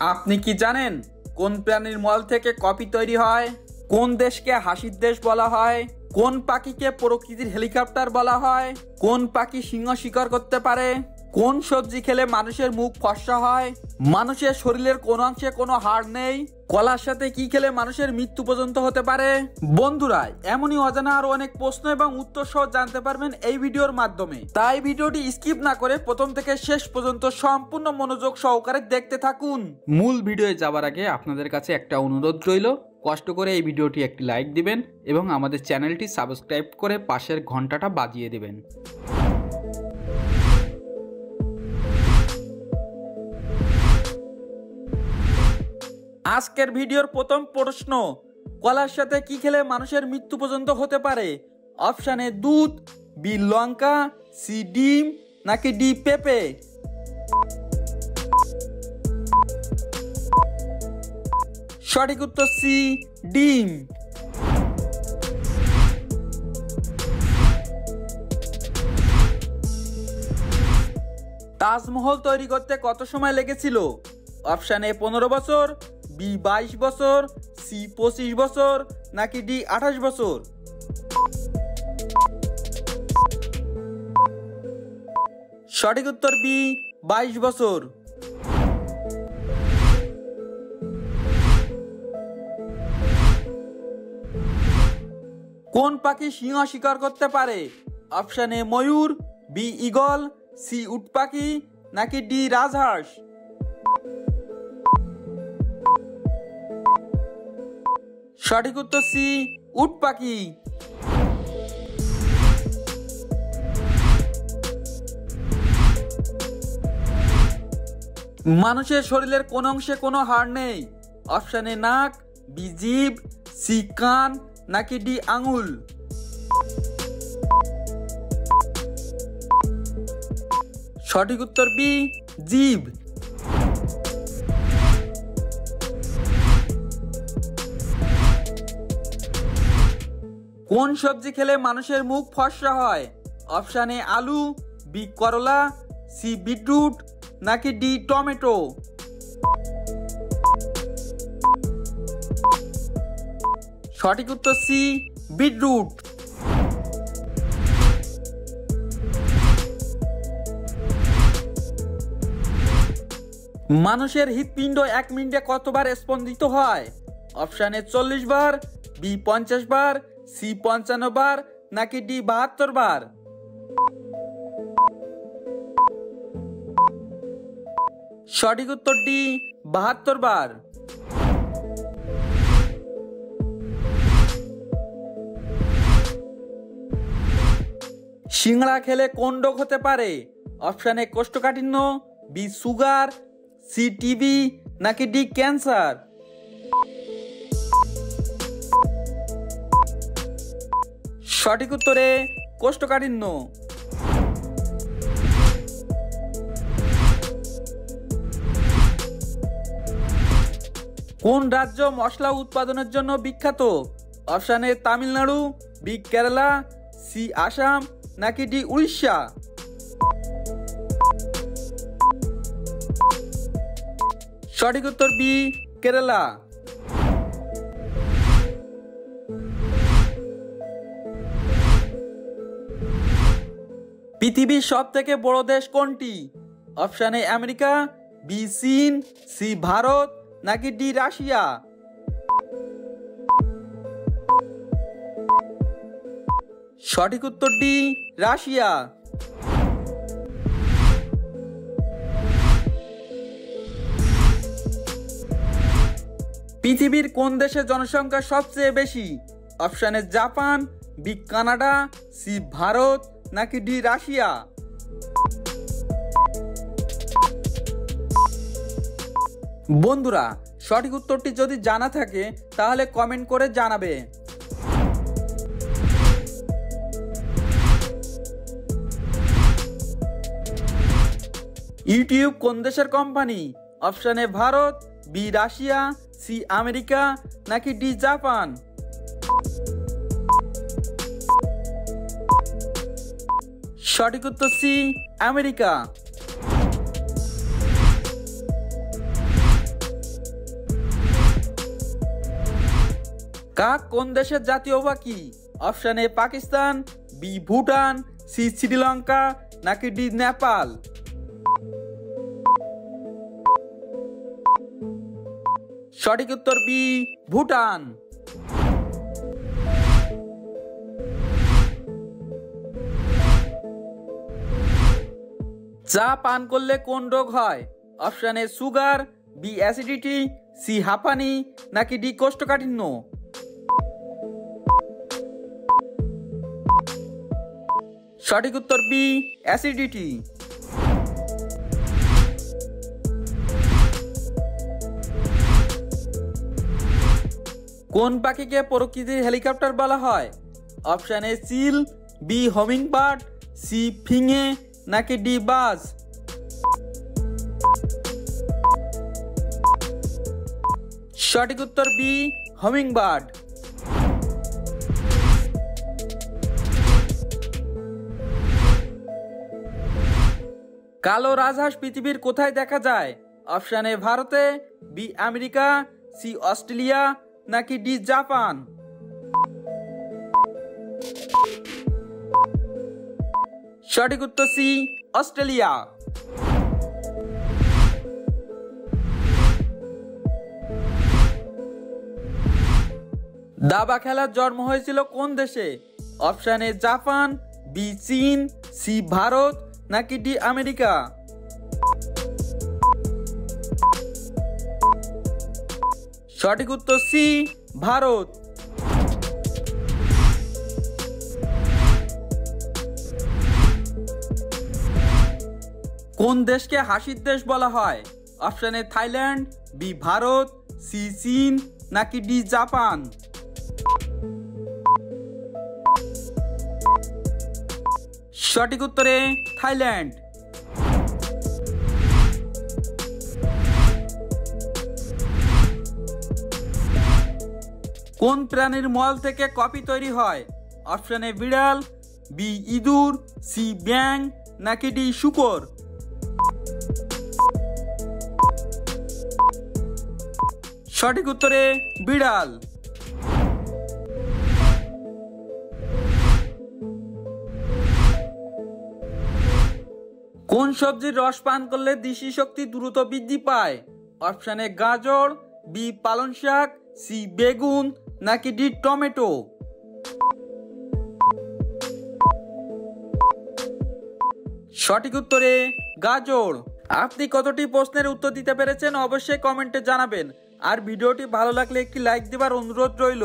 আপনি কি জানেন কোন প্রাণীর মল থেকে কফি তৈরি হয়? কোন দেশকে হাসির দেশ বলা হয়? কোন পাখিকে প্রকৃতির হেলিকপ্টার বলা হয়? কোন পাখি সিংহ শিকার করতে পারে? কোন সবজি খেলে মানুষের মুখ ফর্সা হয়? মানুষের শরীরের কোন অংশে কোনো হাড় নেই? কলার সাথে কি খেলে মানুষের মৃত্যু পর্যন্ত হতে পারে? বন্ধুরা, এমনই অজানা আরো অনেক প্রশ্ন এবং উত্তর সহ জানতে পারবেন এই ভিডিওর মাধ্যমে। তাই ভিডিওটি স্কিপ না করে প্রথম থেকে শেষ পর্যন্ত সম্পূর্ণ মনোযোগ সহকারে দেখতে থাকুন। মূল ভিডিওয়ে যাবার আগে আপনাদের কাছে একটা অনুরোধ রইল, কষ্ট করে এই ভিডিওটি একটি লাইক দিবেন এবং আমাদের চ্যানেলটি সাবস্ক্রাইব করে পাশের ঘন্টাটা বাজিয়ে দিবেন। আজকের ভিডিওর প্রথম প্রশ্ন, কলার সাথে কি খেলে মানুষের মৃত্যু পর্যন্ত হতে পারে? অপশন এ দুধ, বি লঙ্কা, সি ডিম, নাকি ডি পেঁপে? সঠিক উত্তর সি ডিম। তাজমহল তৈরি করতে কত সময় লেগেছিল? অপশন এ 15 বছর, বি 22 বছর, সি 25 বছর, নাকি ডি 28 বছর? সঠিক উত্তর বি 22 বছর। কোন পাখি সিংহ শিকার করতে পারে? অপশন এ ময়ূর, বি ঈগল, সি উট পাখি, নাকি ডি রাজহাঁস? সঠিক উত্তর সি উট পাখি। মানুষের শরীরের কোন অংশে কোনো হাড় নেই? অপশন এ নাক, বি জিভ, সি কান, নাকি ডি আঙুল? সঠিক উত্তর বি জিভ। কোন সবজি খেলে মানুষের মুখ ফর্সা হয়? অপশন এ আলু, বি করলা, সি বিটরুট, নাকি ডি টমেটো? সঠিক উত্তর সি বিটরুট। মানুষের হৃৎপিণ্ড 1 মিনিটে কতবার স্পন্দিত হয়? অপশন এ 40 বার, বি 50 বার, সি 55 বার, নাকি ডি 72 বার? সঠিক উত্তর ডি 72 বার। সিংড়া খেলে কোন রোগ হতে পারে? অপশন এ কোষ্ঠকাঠিন্য, বি সুগার, সি টিবি, নাকি ডি ক্যান্সার? সঠিক উত্তরে কোষ্ঠকাঠিন্য। কোন রাজ্য মশলা উৎপাদনের জন্য বিখ্যাত? Option A Tamil Nadu, B Kerala, C Assam, নাকি ডি উড়িষ্যা? সঠিক উত্তর বি কেরালা। পৃথিবীর সব থেকে বড় দেশ কোনটি? অপশন এ আমেরিকা, বি চীন, সি ভারত, নাকি ডি রাশিয়া? সঠিক উত্তর ডি রাশিয়া। পৃথিবীর কোন দেশের জনসংখ্যা সবচেয়ে বেশি? Option A Japan, B Canada, C Bharat, নাকি ডি রাশিয়া? বন্ধুরা, সঠিক উত্তরটি যদি জানা থাকে তাহলে কমেন্ট করে জানাবে। ইউটিউব কোন দেশের company? Option A Bharat, B Russia, C America, নাকি ডি জাপান? সঠিক উত্তর সি আমেরিকা। কাক কোন দেশের জাতীয় পাখি? Option A Pakistan, B Bhutan, C Sri Lanka, নাকি ডি নেপাল? সঠিক উত্তর বি ভুটান। চা পান করলে কোন রোগ হয়? Option A sugar, B acidity, C হাঁপানি, নাকি ডি কোষ্ঠকাঠিন্য? সঠিক উত্তর বি অ্যাসিডিটি। কোন পাখিকে প্রকৃতির হেলিকপ্টার বলা হয়? অপশন এ চিল, বি হমিং বার্ড, সি ফিঙে, নাকি ডি বাজ? সঠিক উত্তর বি হমিং বার্ড। কালো রাজহাঁস পৃথিবীর কোথায় দেখা যায়? অপশন এ ভারতে, বি আমেরিকা, সি অস্ট্রেলিয়া, নাকি ডি জাপান? সঠিক উত্তর সি অস্ট্রেলিয়া। দাবা খেলার জন্ম হয়েছিল কোন দেশে? অপশন এ জাপান, বি চীন, সি ভারত, নাকি ডি আমেরিকা? সঠিক উত্তর সি ভারত। কোন দেশকে হাসির দেশ বলা হয়? Option A Thailand, B Bharat, C চীন, নাকি ডি জাপান? সঠিক উত্তরে থাইল্যান্ড। কোন প্রাণীর মল থেকে কফি তৈরি হয়? অপশন এ বিড়াল, বি ইঁদুর, সি ব্যাং, নাকি ডি শূকর? সঠিক উত্তরে বিড়াল। কোন সবজির রস পান করলে দৃষ্টি শক্তি দ্রুত বৃদ্ধি পায়? অপশন এ গাজর, বি পালং শাক, সি বেগুন, নাকি ডি টমেটো? সঠিক উত্তরে গাজর। আপনি কতটি প্রশ্নের উত্তর দিতে পেরেছেন অবশ্যই কমেন্টে জানাবেন। আর ভিডিওটি ভালো লাগলে একটি লাইক দেবার অনুরোধ রইল।